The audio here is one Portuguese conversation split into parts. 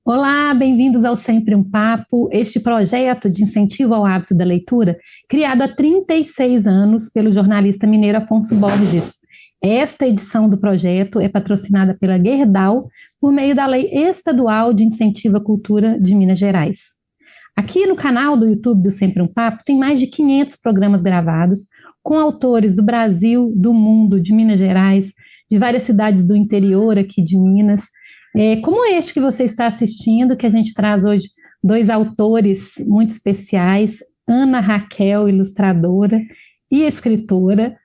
Olá, bem-vindos ao Sempre um Papo, este projeto de incentivo ao hábito da leitura, criado há 36 anos pelo jornalista mineiro Afonso Borges. Esta edição do projeto é patrocinada pela Gerdau por meio da Lei Estadual de Incentivo à Cultura de Minas Gerais. Aqui no canal do YouTube do Sempre um Papo tem mais de 500 programas gravados com autores do Brasil, do mundo, de Minas Gerais, de várias cidades do interior aqui de Minas, como este que você está assistindo, que a gente traz hoje dois autores muito especiais, Ana Raquel, ilustradora e escritora,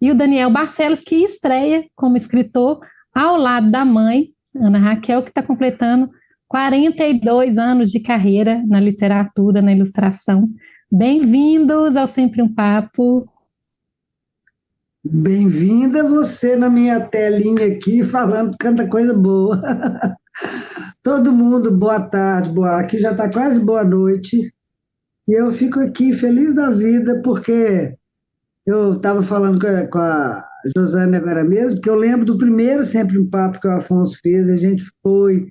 e o Daniel Barcelos, que estreia como escritor ao lado da mãe, Ana Raquel, que está completando 42 anos de carreira na literatura, na ilustração. Bem-vindos ao Sempre um Papo. Bem-vinda você na minha telinha aqui, falando tanta coisa boa. Todo mundo, boa tarde, aqui já está quase boa noite. E eu fico aqui feliz da vida, porque eu estava falando com a Josane agora mesmo, que eu lembro do primeiro Sempre um Papo que o Afonso fez, a gente foi,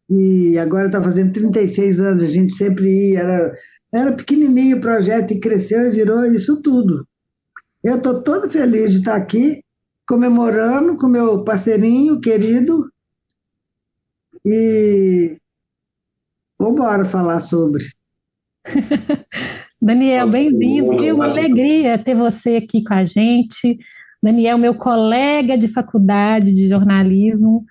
e agora está fazendo 36 anos, a gente sempre ia, era pequenininho o projeto e cresceu e virou isso tudo. Eu estou toda feliz de estar aqui, comemorando com meu parceirinho querido, e vamos embora falar sobre. Daniel, bem-vindo, viu? Uma alegria ter você aqui com a gente. Daniel, meu colega de faculdade de jornalismo.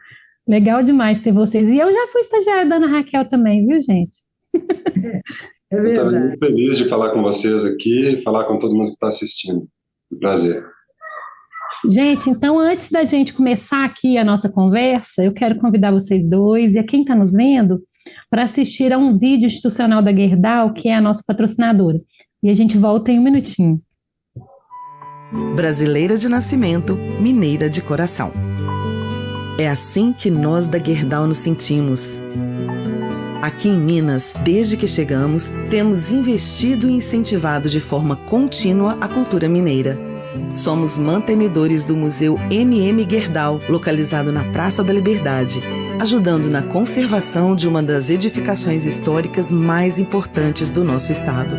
Legal demais ter vocês. E eu já fui estagiária da Ana Raquel também, viu, gente? É Eu estou verdade. muito feliz de falar com vocês aqui e falar com todo mundo que está assistindo. Um prazer. Gente, então antes da gente começar aqui a nossa conversa, eu quero convidar vocês dois e a quem está nos vendo para assistir a um vídeo institucional da Gerdau, que é a nossa patrocinadora. E a gente volta em um minutinho. Brasileira de nascimento, mineira de coração. É assim que nós da Gerdau nos sentimos. Aqui em Minas, desde que chegamos, temos investido e incentivado de forma contínua a cultura mineira. Somos mantenedores do Museu MM Gerdau, localizado na Praça da Liberdade, ajudando na conservação de uma das edificações históricas mais importantes do nosso estado.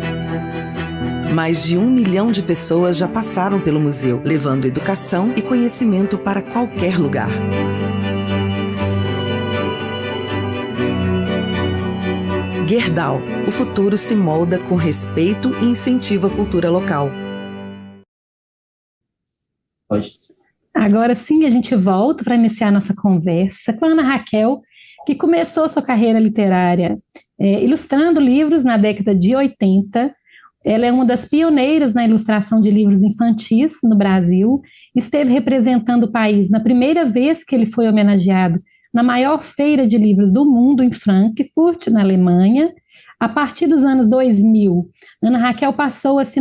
Mais de 1 milhão de pessoas já passaram pelo museu, levando educação e conhecimento para qualquer lugar. Gerdau, o futuro se molda com respeito e incentivo à cultura local. Agora sim, a gente volta para iniciar nossa conversa com a Ana Raquel, que começou sua carreira literária ilustrando livros na década de 80. Ela é uma das pioneiras na ilustração de livros infantis no Brasil, esteve representando o país na primeira vez que ele foi homenageado na maior feira de livros do mundo, em Frankfurt, na Alemanha. A partir dos anos 2000, Ana Raquel passou a se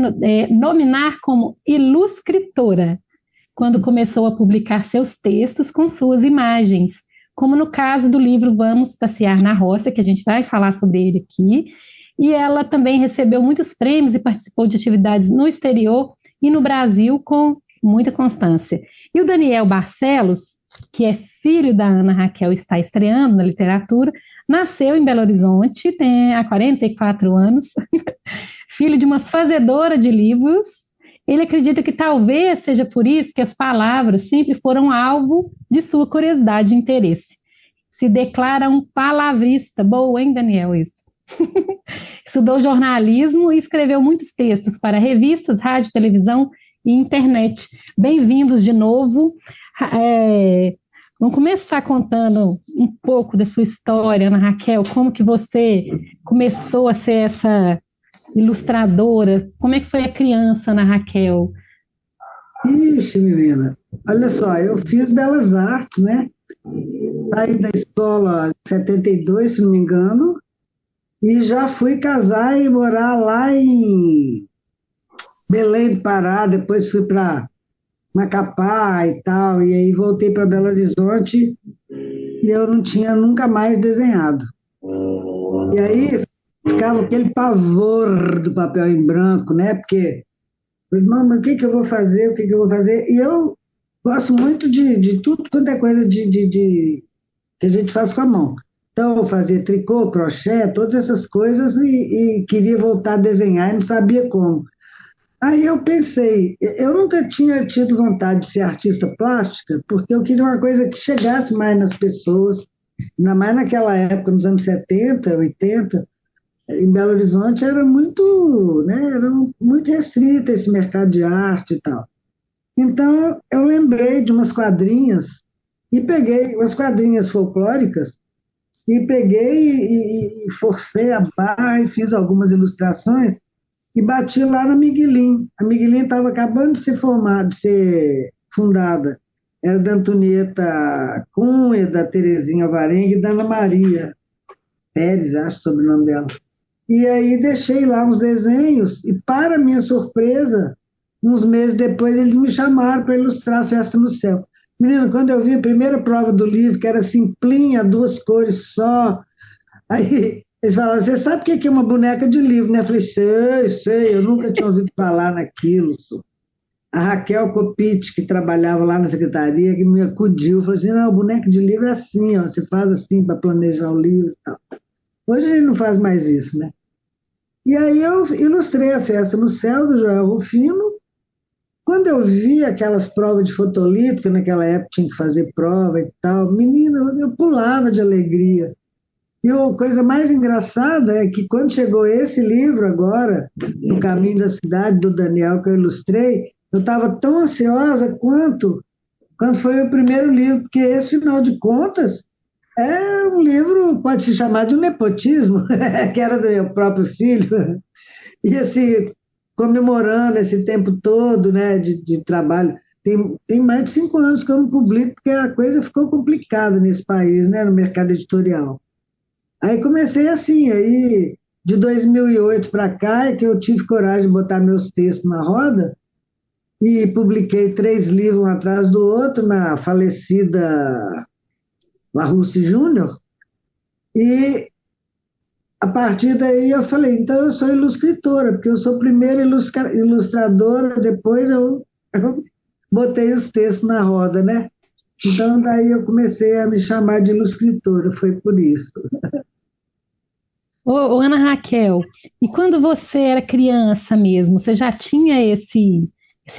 nominar como iluscritora, quando começou a publicar seus textos com suas imagens, como no caso do livro Vamos Passear na Roça, que a gente vai falar sobre ele aqui, e ela também recebeu muitos prêmios e participou de atividades no exterior e no Brasil com muita constância. E o Daniel Barcelos, que é filho da Ana Raquel e está estreando na literatura, nasceu em Belo Horizonte, tem há 44 anos, filho de uma fazedora de livros. Ele acredita que talvez seja por isso que as palavras sempre foram alvo de sua curiosidade e interesse. Se declara um palavrista. Boa, hein, Daniel, isso? Estudou jornalismo e escreveu muitos textos para revistas, rádio, televisão e internet. Bem-vindos de novo. Vamos começar contando um pouco da sua história, Ana Raquel, como que você começou a ser essa ilustradora, como é que foi a criança, Ana Raquel? Ixi, menina, olha só, eu fiz Belas Artes, né? Saí da escola em 72, se não me engano, e já fui casar e morar lá em Belém do Pará, depois fui para Macapá e tal, e aí voltei para Belo Horizonte e eu não tinha nunca mais desenhado. E aí ficava aquele pavor do papel em branco, né? Porque, mas o que que eu vou fazer? O que que eu vou fazer? E eu gosto muito de tudo quanto é coisa que a gente faz com a mão. Então, eu fazia tricô, crochê, todas essas coisas e queria voltar a desenhar e não sabia como. Aí eu pensei, eu nunca tinha tido vontade de ser artista plástica, porque eu queria uma coisa que chegasse mais nas pessoas, ainda mais naquela época, nos anos 70, 80, em Belo Horizonte era muito, né, era muito restrito esse mercado de arte e tal. Então, eu lembrei de umas quadrinhas e peguei umas quadrinhas folclóricas e peguei e forcei a barra e fiz algumas ilustrações e bati lá na Miguelin. A Miguelin estava acabando de ser formada, de ser fundada. Era da Antonieta Cunha, da Terezinha Alvarenga e da Ana Maria Pérez, acho o sobrenome dela. E aí deixei lá uns desenhos e, para minha surpresa, uns meses depois eles me chamaram para ilustrar a Festa no Céu. Menino, quando eu vi a primeira prova do livro, que era simplinha, duas cores só, aí eles falaram, você sabe o que é uma boneca de livro, né? Eu falei, sei, eu nunca tinha ouvido falar naquilo. Só. A Raquel Copite, que trabalhava lá na secretaria, que me acudiu, falou assim, não, boneca de livro é assim, ó, você faz assim para planejar o livro e tal. Hoje a gente não faz mais isso, né? E aí eu ilustrei a Festa no Céu, do Joel Rufino. Quando eu vi aquelas provas de fotolito, que naquela época tinha que fazer prova e tal, menino, eu pulava de alegria. E a coisa mais engraçada é que quando chegou esse livro agora, No Caminho da Cidade, do Daniel, que eu ilustrei, eu estava tão ansiosa quanto foi o primeiro livro, porque esse, afinal de contas, é um livro, pode se chamar de um nepotismo, que era do meu próprio filho. E assim, comemorando esse tempo todo, né, de trabalho. Tem mais de 5 anos que eu não publico, porque a coisa ficou complicada nesse país, né, no mercado editorial. Aí comecei assim, aí de 2008 para cá é que eu tive coragem de botar meus textos na roda e publiquei 3 livros um atrás do outro na falecida Larousse Júnior, e a partir daí eu falei, então eu sou iluscritora, porque eu sou a primeira ilustradora, depois eu botei os textos na roda, né? Então daí eu comecei a me chamar de iluscritora, foi por isso. Ô, Ana Raquel, e quando você era criança mesmo, você já tinha esse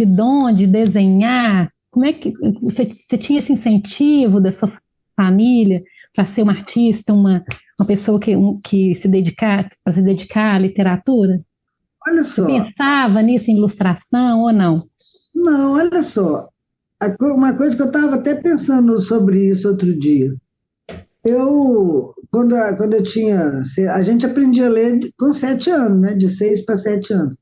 dom de desenhar? Como é que você tinha esse incentivo da sua família para ser uma artista, uma pessoa que para se dedicar à literatura? Olha Você só, pensava nisso em ilustração ou não? não, olha só, uma coisa que eu estava até pensando sobre isso outro dia. Quando eu tinha, a gente aprendia a ler com 7 anos, né? De 6 para 7 anos.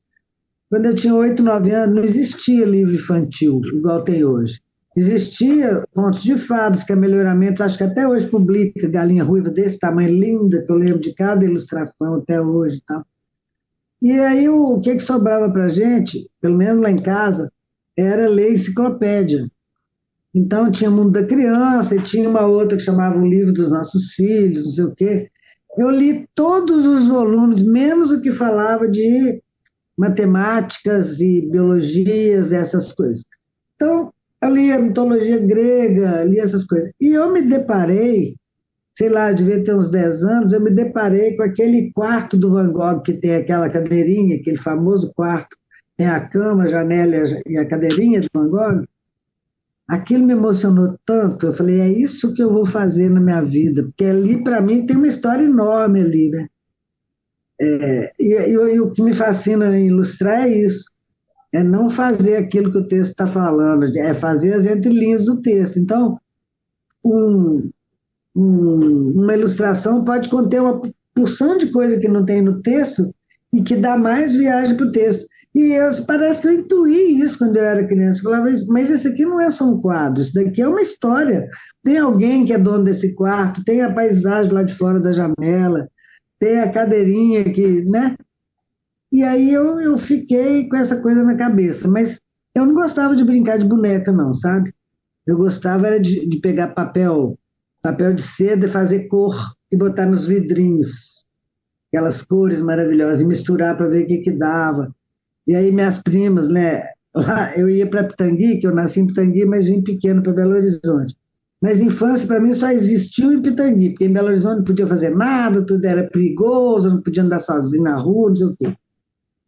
Quando eu tinha 8, 9 anos, não existia livro infantil, igual tem hoje. Existia contos de fadas, que é Melhoramentos, acho que até hoje publica, Galinha Ruiva desse tamanho, linda, que eu lembro de cada ilustração até hoje e tal. E aí o que sobrava para a gente, pelo menos lá em casa, era ler enciclopédia. Então tinha Mundo da Criança, e tinha uma outra que chamava O Livro dos Nossos Filhos, não sei o quê. Eu li todos os volumes, menos o que falava de matemáticas e biologias, essas coisas. Então, eu li a mitologia grega, li essas coisas. E eu me deparei, sei lá, devia ter uns 10 anos, eu me deparei com aquele quarto do Van Gogh, que tem aquela cadeirinha, aquele famoso quarto, tem a cama, a janela e a cadeirinha do Van Gogh. Aquilo me emocionou tanto, eu falei, é isso que eu vou fazer na minha vida, porque ali, para mim, tem uma história enorme ali, né? E o que me fascina em ilustrar é isso, é não fazer aquilo que o texto está falando, é fazer as entrelinhas do texto. Então, um, uma ilustração pode conter uma porção de coisa que não tem no texto e que dá mais viagem para o texto. Parece que eu intuí isso quando eu era criança. Eu falava, mas esse aqui não é só um quadro, isso daqui é uma história. Tem alguém que é dono desse quarto, tem a paisagem lá de fora da janela, tem a cadeirinha que, né? E aí eu fiquei com essa coisa na cabeça, mas eu não gostava de brincar de boneca, não, sabe? Eu gostava era de pegar papel de seda e fazer cor e botar nos vidrinhos, aquelas cores maravilhosas, e misturar para ver o que dava. E aí minhas primas, né? Lá eu ia para Pitangui, que eu nasci em Pitangui, mas vim pequeno para Belo Horizonte. Mas infância, para mim, só existiu em Pitangui, porque em Belo Horizonte não podia fazer nada, tudo era perigoso, não podia andar sozinho na rua, não sei o quê.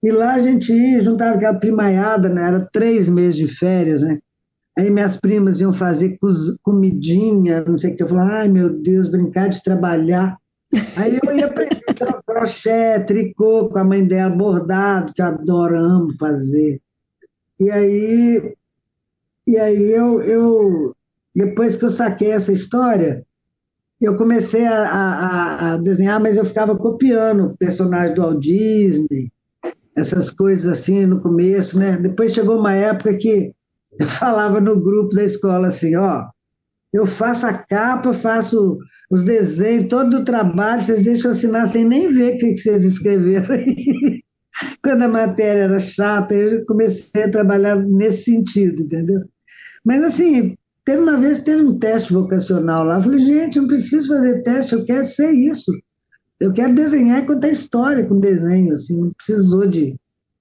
E lá a gente ia, juntava aquela primaiada, né? Era 3 meses de férias, né? Aí minhas primas iam fazer comidinha, não sei o que. Eu falava, ai meu Deus, brincar de trabalhar. Aí eu ia aprender crochê, tricô com a mãe dela, bordado, que eu adoro, amo fazer. E aí, depois que eu saquei essa história, eu comecei a desenhar, mas eu ficava copiando o personagem do Walt Disney, essas coisas assim no começo, né? Depois chegou uma época que eu falava no grupo da escola assim, ó, eu faço a capa, faço os desenhos, todo o trabalho, vocês deixam eu assinar sem nem ver o que vocês escreveram aí. Quando a matéria era chata, eu comecei a trabalhar nesse sentido, entendeu? Mas assim, teve uma vez que teve um teste vocacional lá, eu falei, gente, eu não preciso fazer teste, eu quero ser isso. Eu quero desenhar e contar história com desenho, assim, não precisou de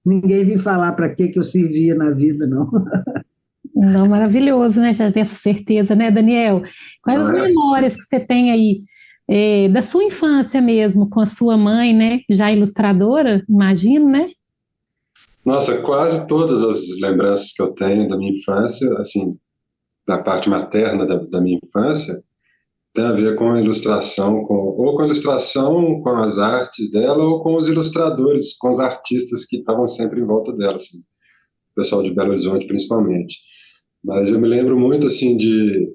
ninguém vir falar para que eu servia na vida, não. Não, maravilhoso, né? Já ter essa certeza, né, Daniel? Quais as Não é? memórias que você tem aí, da sua infância mesmo, com a sua mãe, né? Já ilustradora, imagino, né? Nossa, quase todas as lembranças que eu tenho da minha infância, assim, da parte materna da minha infância, tem a ver com a ilustração, ou com a ilustração, com as artes dela, ou com os ilustradores, com os artistas que estavam sempre em volta dela, assim, o pessoal de Belo Horizonte principalmente. Mas eu me lembro muito, assim, de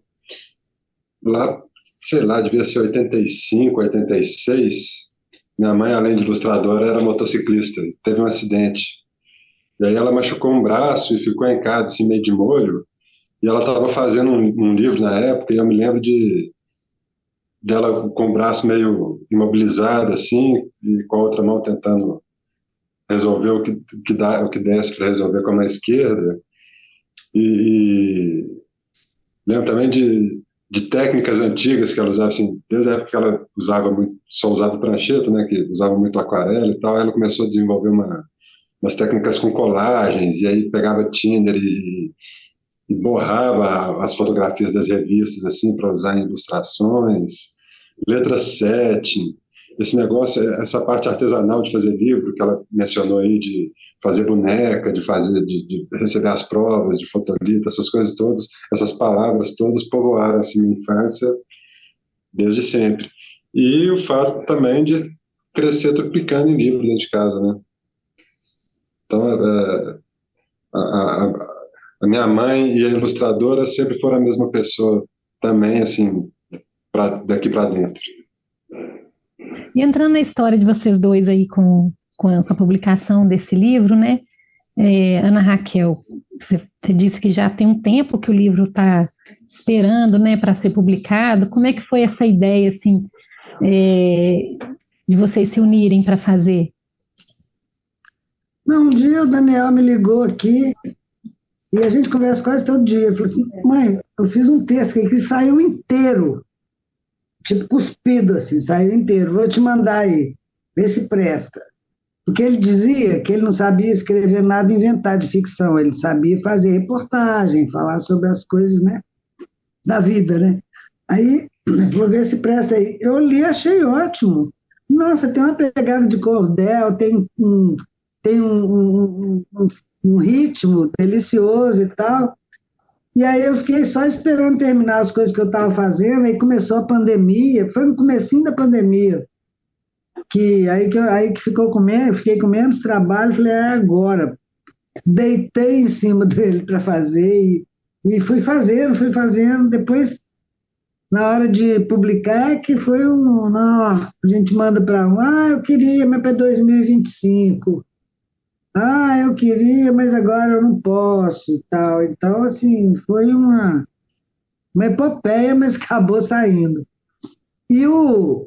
lá, sei lá, devia ser 85, 86. Minha mãe, além de ilustradora, era motociclista. Teve um acidente. E aí ela machucou um braço e ficou em casa, assim, meio de molho. E ela estava fazendo um livro na época, e eu me lembro dela com o braço meio imobilizado, assim, e com a outra mão tentando resolver o que desse para resolver com a mão esquerda. E lembro também de técnicas antigas que ela usava, assim, desde a época que ela usava muito, só usava prancheta, né, que usava muito aquarela e tal, ela começou a desenvolver umas técnicas com colagens, e aí pegava Tinder e borrava as fotografias das revistas, assim, para usar em ilustrações, letra 7, esse negócio, essa parte artesanal de fazer livro, que ela mencionou aí, de fazer boneca, de receber as provas, de fotolito, essas coisas todas, essas palavras todas povoaram assim, minha infância desde sempre. E o fato também de crescer trupicando em livro dentro de casa, né? Então, a, a minha mãe e a ilustradora sempre foram a mesma pessoa também, assim, daqui para dentro. E entrando na história de vocês dois aí com a publicação desse livro, né? Ana Raquel, você disse que já tem um tempo que o livro está esperando, né, para ser publicado. Como é que foi essa ideia, assim, de vocês se unirem para fazer? Não, um dia o Daniel me ligou aqui e a gente conversa quase todo dia. Ele falou assim, mãe, eu fiz um texto aqui que saiu inteiro, tipo cuspido assim, saiu inteiro, vou te mandar aí, vê se presta. Porque ele dizia que ele não sabia escrever nada, inventar de ficção, ele sabia fazer reportagem, falar sobre as coisas, né, da vida, né? Aí, vou ver se presta aí. Eu li, achei ótimo. Nossa, tem uma pegada de cordel, tem um ritmo delicioso e tal. E aí eu fiquei só esperando terminar as coisas que eu estava fazendo, aí começou a pandemia, foi no comecinho da pandemia, aí que fiquei com menos trabalho, falei, é agora. Deitei em cima dele para fazer e fui fazendo, depois, na hora de publicar, que foi não, a gente manda para eu queria, mas para 2025. Eu queria, mas agora eu não posso e tal. Então, assim, foi uma epopeia, mas acabou saindo. E o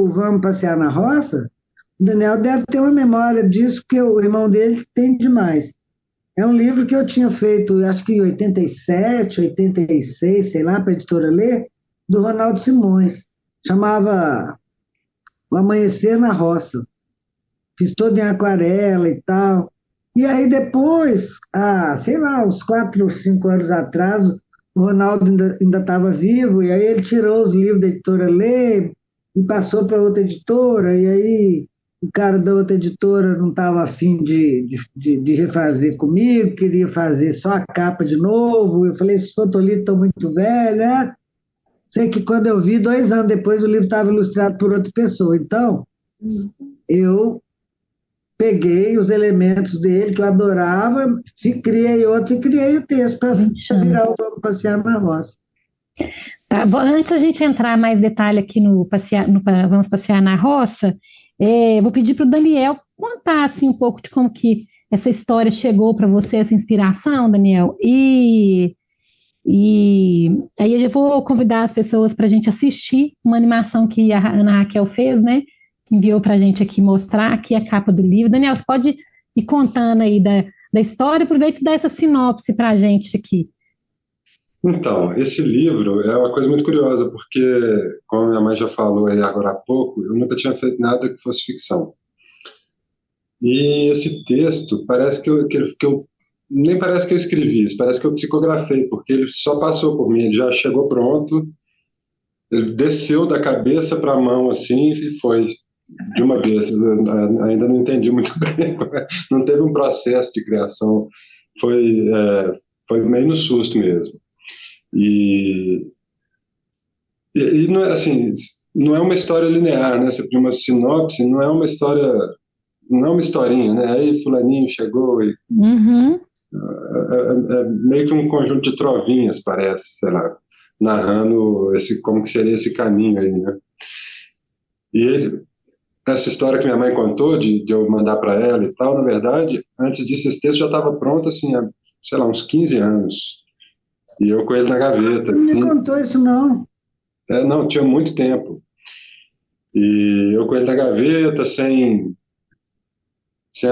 Vamos Passear na Roça, o Daniel deve ter uma memória disso, porque o irmão dele tem demais. É um livro que eu tinha feito, acho que em 87, 86, sei lá, para a editora ler, do Ronaldo Simões. Chamava O Amanhecer na Roça. Fiz todo em aquarela e tal. E aí depois, sei lá, uns 4 ou 5 anos atrás, o Ronaldo ainda estava vivo, e aí ele tirou os livros da editora Lê e passou para outra editora, e aí o cara da outra editora não estava afim de refazer comigo, queria fazer só a capa de novo. Eu falei, esses fotolitos estão muito velhos, né? Sei que quando eu vi, 2 anos depois, o livro estava ilustrado por outra pessoa. Então, eu peguei os elementos dele, que eu adorava, criei outros e criei o texto para virar o Vamos Passear na Roça. Tá, antes a gente entrar mais detalhe aqui no Vamos Passear na Roça, vou pedir para o Daniel contar assim, um pouco de como que essa história chegou para você, essa inspiração, Daniel, e aí eu já vou convidar as pessoas para a gente assistir uma animação que a Ana Raquel fez, né? Que enviou para a gente aqui mostrar aqui a capa do livro. Daniel, você pode ir contando aí da história, aproveita e dá essa sinopse para a gente aqui. Então, esse livro é uma coisa muito curiosa, porque, como minha mãe já falou aí agora há pouco, eu nunca tinha feito nada que fosse ficção. E esse texto, parece que eu nem parece que eu escrevi isso, parece que eu psicografei, porque ele só passou por mim, ele já chegou pronto, ele desceu da cabeça para a mão, assim, e foi de uma vez. Eu ainda não entendi muito bem, não teve um processo de criação, foi meio no susto mesmo. E não é assim, não é uma história linear, né? Você tem uma sinopse, não é uma história, não é uma historinha, né? Aí fulaninho chegou e é meio que um conjunto de trovinhas, parece, sei lá, narrando como que seria esse caminho aí, né? E essa história que minha mãe contou de eu mandar para ela e tal, na verdade, antes disso esse texto já estava pronto assim, há, sei lá, uns 15 anos. E eu com ele na gaveta. Não me contou isso, não. Não, tinha muito tempo. E eu com ele na gaveta, sem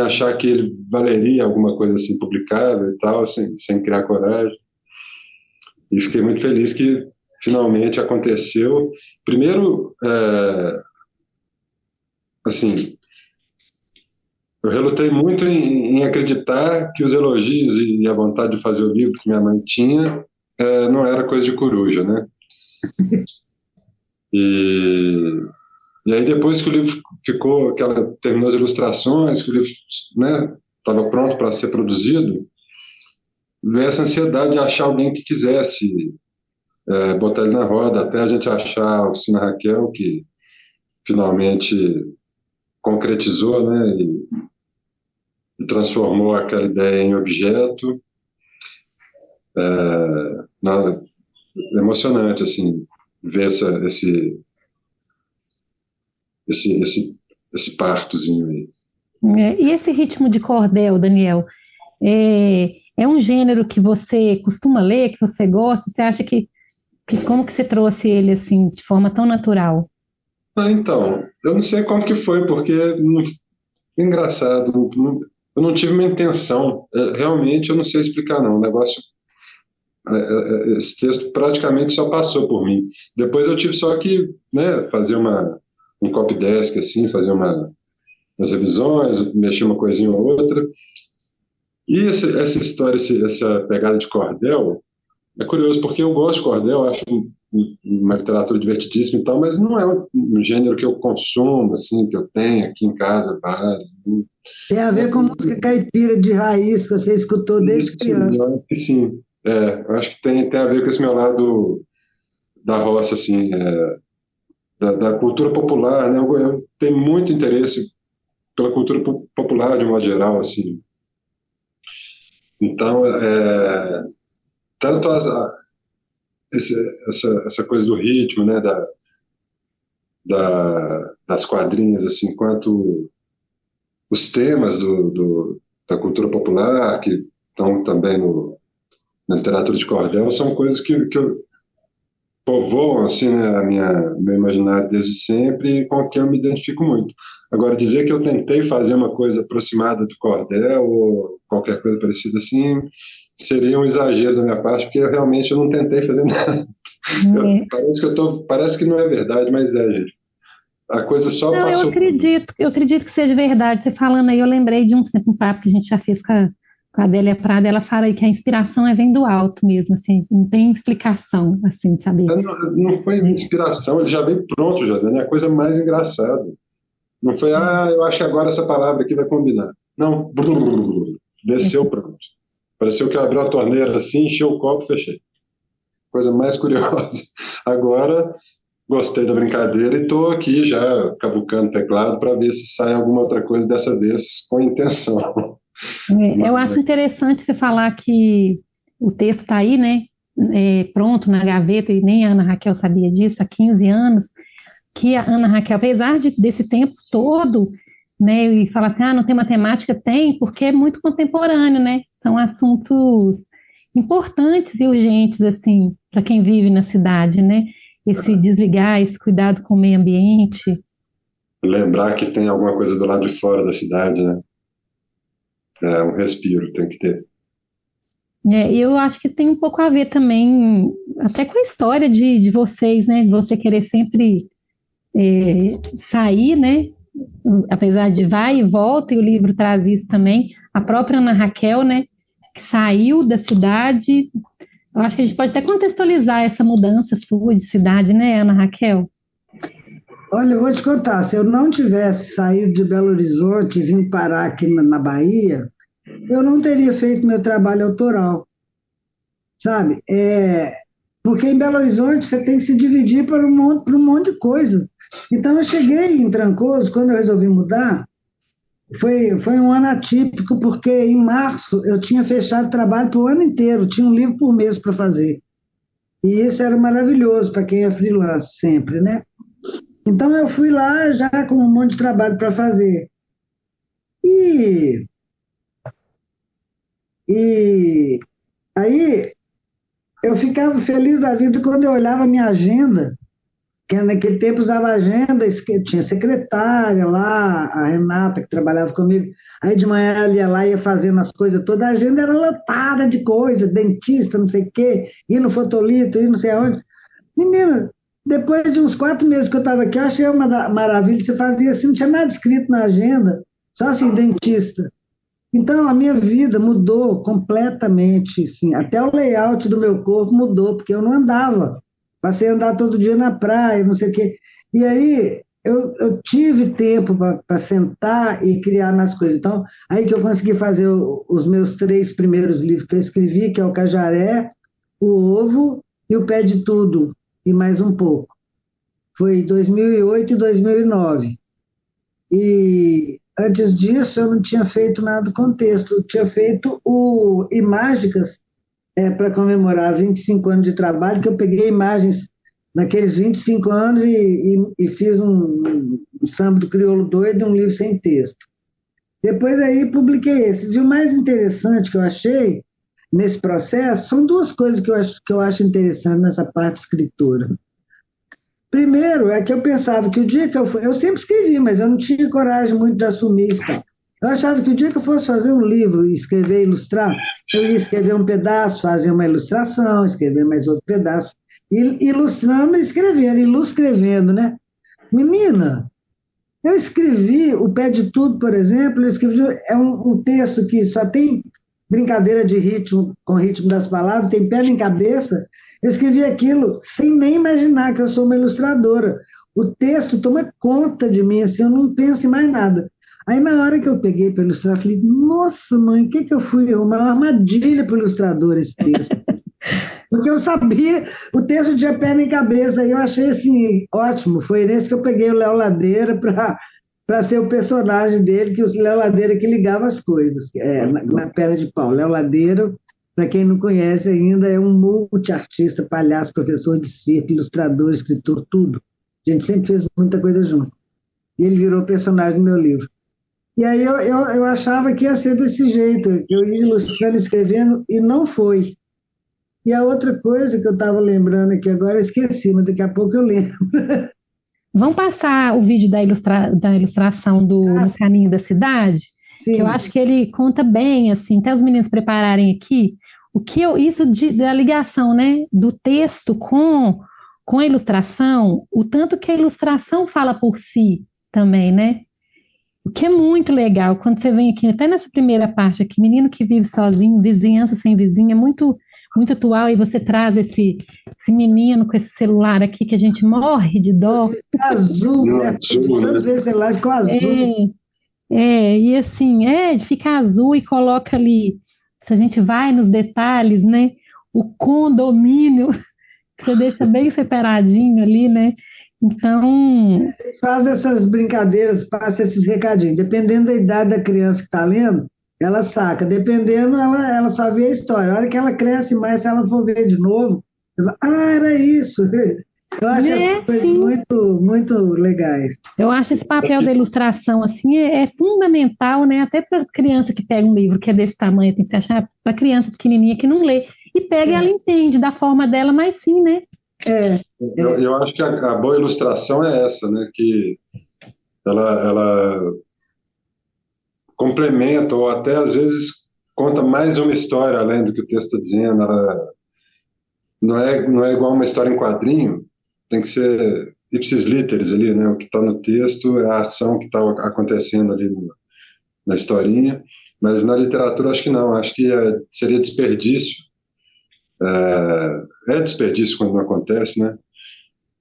achar que ele valeria alguma coisa assim publicável e tal, sem criar coragem. E fiquei muito feliz que finalmente aconteceu. Primeiro, assim, eu relutei muito em acreditar que os elogios e a vontade de fazer o livro que minha mãe tinha não era coisa de coruja, né? E aí depois que o livro ficou, que ela terminou as ilustrações, que o livro, né, estava pronto para ser produzido, veio essa ansiedade de achar alguém que quisesse botar ele na roda, até a gente achar a Oficina Raquel, que finalmente concretizou, né, e transformou aquela ideia em objeto. Emocionante, assim, ver esse partozinho aí. E esse ritmo de cordel, Daniel, é um gênero que você costuma ler, que você gosta? Você acha que como que você trouxe ele assim, de forma tão natural? Então, eu não sei como que foi, porque engraçado, eu não tive uma intenção, realmente eu não sei explicar não, o negócio, esse texto praticamente só passou por mim. Depois eu tive só que, né, fazer um copy desk, assim, fazer umas revisões, mexer uma coisinha ou outra. E essa história, essa pegada de cordel, é curioso, porque eu gosto de cordel, acho uma literatura divertidíssima e tal, mas não é um gênero que eu consumo, assim, que eu tenho aqui em casa, vários. Tem a ver com música caipira de raiz, que você escutou desde criança. Eu acho que sim. Eu acho que tem a ver com esse meu lado da roça, assim, da cultura popular, né? Eu tenho muito interesse pela cultura popular, de um modo geral, assim. Então, tanto essa coisa do ritmo, né, das quadrinhas, assim, quanto os temas da cultura popular, que estão também na literatura de cordel, são coisas que povoam, assim, né, meu imaginário desde sempre, e com que eu me identifico muito. Agora, dizer que eu tentei fazer uma coisa aproximada do cordel, ou qualquer coisa parecida assim, seria um exagero da minha parte, porque eu realmente não tentei fazer nada. Parece que não é verdade, mas gente. A coisa só não, passou. Eu acredito que seja verdade. Você falando aí, eu lembrei de um papo que a gente já fez com Com a Adélia Prado, ela fala aí que a inspiração vem do alto mesmo, assim, não tem explicação, assim, sabe? Não foi inspiração, ele já veio pronto, Josiane, é a coisa mais engraçada. Não foi, eu acho que agora essa palavra aqui vai combinar. Não, desceu pronto. Pareceu que abriu a torneira assim, encheu o copo, fechei. Coisa mais curiosa. Agora, gostei da brincadeira e estou aqui já cavucando o teclado para ver se sai alguma outra coisa dessa vez com intenção. Eu acho interessante você falar que o texto está aí, né? Pronto na gaveta, e nem a Ana Raquel sabia disso há 15 anos, que a Ana Raquel, apesar desse tempo todo, né, e falar assim, não tem matemática, tem, porque é muito contemporâneo, né? São assuntos importantes e urgentes, assim, para quem vive na cidade, né? Esse desligar, esse cuidado com o meio ambiente. Lembrar que tem alguma coisa do lado de fora da cidade, né? É um respiro, tem que ter. E eu acho que tem um pouco a ver também, até com a história de vocês, né? De você querer sempre sair, né? Apesar de vai e volta, e o livro traz isso também. A própria Ana Raquel, né? Que saiu da cidade. Eu acho que a gente pode até contextualizar essa mudança sua de cidade, né, Ana Raquel? Olha, eu vou te contar, se eu não tivesse saído de Belo Horizonte e vindo parar aqui na Bahia, eu não teria feito meu trabalho autoral, sabe? Porque em Belo Horizonte você tem que se dividir para um monte de coisa. Então eu cheguei em Trancoso, quando eu resolvi mudar, foi um ano atípico, porque em março eu tinha fechado trabalho para o ano inteiro, tinha um livro por mês para fazer. E isso era maravilhoso para quem é freelance sempre, né? Então eu fui lá já com um monte de trabalho para fazer. E, e aí eu ficava feliz da vida quando eu olhava a minha agenda, que naquele tempo usava agenda, tinha secretária lá, a Renata que trabalhava comigo, aí de manhã ela ia lá e ia fazendo as coisas todas, a agenda era lotada de coisa, dentista, não sei o quê, ir no fotolito, ir não sei aonde. Menina, depois de uns 4 meses que eu estava aqui, eu achei uma maravilha, você fazia assim, não tinha nada escrito na agenda, só assim, dentista. Então, a minha vida mudou completamente, assim, até o layout do meu corpo mudou, porque eu não andava. Passei a andar todo dia na praia, não sei o quê. E aí, eu tive tempo para sentar e criar mais coisas. Então, aí que eu consegui fazer os meus 3 primeiros livros que eu escrevi, que é o Cajaré, o Ovo e o Pé de Tudo, e mais um pouco. Foi 2008 e 2009. E antes disso, eu não tinha feito nada com texto. Eu tinha feito Imágicas, para comemorar 25 anos de trabalho, que eu peguei imagens daqueles 25 anos e fiz um samba do crioulo doido, um livro sem texto. Depois aí publiquei esses. E o mais interessante que eu achei nesse processo são 2 coisas que eu acho interessante nessa parte de escritora. Primeiro, é que eu pensava que o dia que eu sempre escrevi, mas eu não tinha coragem muito de assumir isso. Eu achava que o dia que eu fosse fazer um livro, escrever, ilustrar, eu ia escrever um pedaço, fazer uma ilustração, escrever mais outro pedaço, ilustrando e escrevendo, iluscrevendo, né? Menina, eu escrevi O Pé de Tudo, por exemplo, eu escrevi, um texto que só tem brincadeira de ritmo, com o ritmo das palavras, tem pé nem cabeça. Eu escrevi aquilo sem nem imaginar que eu sou uma ilustradora. O texto toma conta de mim, assim, eu não penso em mais nada. Aí, na hora que eu peguei para ilustrar, eu falei, nossa, mãe, o que eu fui? Uma armadilha para o ilustrador esse texto. Porque eu sabia, o texto tinha perna e cabeça, aí eu achei, assim, ótimo. Foi nesse que eu peguei o Léo Ladeira para ser o personagem dele, que o Léo Ladeira que ligava as coisas, na perna de pau. Léo Ladeira, para quem não conhece ainda, é um multiartista, palhaço, professor de circo, ilustrador, escritor, tudo. A gente sempre fez muita coisa junto. E ele virou personagem do meu livro. E aí eu achava que ia ser desse jeito, que eu ia ilustrando, escrevendo, e não foi. E a outra coisa que eu estava lembrando aqui agora, eu esqueci, mas daqui a pouco eu lembro. Vamos passar o vídeo da ilustração do No Caminho da Cidade, sim. Que eu acho que ele conta bem, assim, até os meninos prepararem aqui, da ligação, né, do texto com a ilustração, o tanto que a ilustração fala por si também, né? O que é muito legal, quando você vem aqui, até nessa primeira parte aqui, menino que vive sozinho, vizinhança sem vizinha, é muito, muito atual, e você traz esse menino com esse celular aqui que a gente morre de dó. Azul, né? Azul, Tanto né? ver celular ficou azul. E assim, de ficar azul e coloca ali, se a gente vai nos detalhes, né? O condomínio, que você deixa bem separadinho ali, né? Então, Faz essas brincadeiras, passa esses recadinhos. Dependendo da idade da criança que está lendo, ela saca. Dependendo, ela só vê a história. A hora que ela cresce mais, se ela for ver de novo, ela, era isso. Eu acho essas né, coisas sim, muito, muito legais. eu acho esse papel da ilustração, assim, é fundamental, né? Até para criança que pega um livro que é desse tamanho, tem que se achar para criança pequenininha que não lê, e pega e ela entende da forma dela, mas sim, né? É, Eu acho que a boa ilustração é essa, né? Que ela complementa ou até às vezes conta mais uma história além do que o texto está dizendo. Ela não é igual uma história em quadrinho, tem que ser ipsis literis ali, né? O que está no texto é a ação que está acontecendo ali na historinha, mas na literatura acho que não, acho que seria desperdício. É desperdício quando não acontece, né?